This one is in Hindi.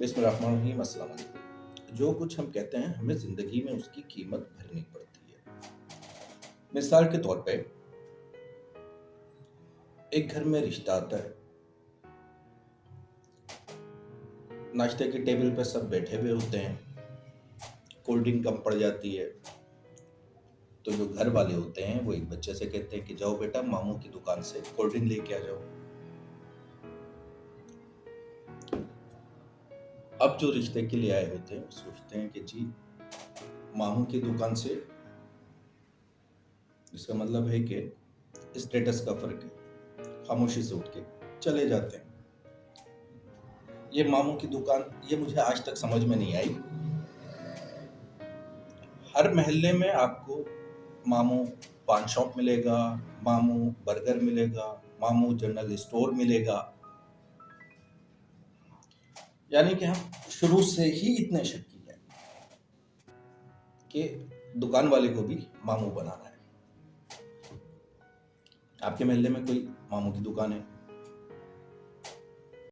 बिस्मिल्लाहिर्रहमानिर्रहीम, अस्सलाम वालेकुम। जो कुछ हम कहते हैं हमें ज़िंदगी में उसकी कीमत भरनी पड़ती है। मिसाल के तौर पे एक घर में रिश्ता आता है, नाश्ते की टेबल पे सब बैठे हुए होते हैं, कोल्ड ड्रिंक कम पड़ जाती है, तो जो घर वाले होते हैं वो एक बच्चे से कहते हैं कि जाओ बेटा मामू की दुकान से कोल्ड ड्रिंक लेके आ जाओ। अब जो रिश्ते के लिए आए होते हैं वो सोचते हैं कि जी मामू की दुकान से, इसका मतलब है कि स्टेटस का फर्क है, खामोशी से उठ के चले जाते हैं। ये मामू की दुकान, ये मुझे आज तक समझ में नहीं आई। हर मोहल्ले में आपको मामू पान शॉप मिलेगा, मामू बर्गर मिलेगा, मामू जनरल स्टोर मिलेगा। यानी कि हम शुरू से ही इतने शक्की हैं कि दुकान वाले को भी मामू बनाना है। आपके मोहल्ले में कोई मामू की दुकान है,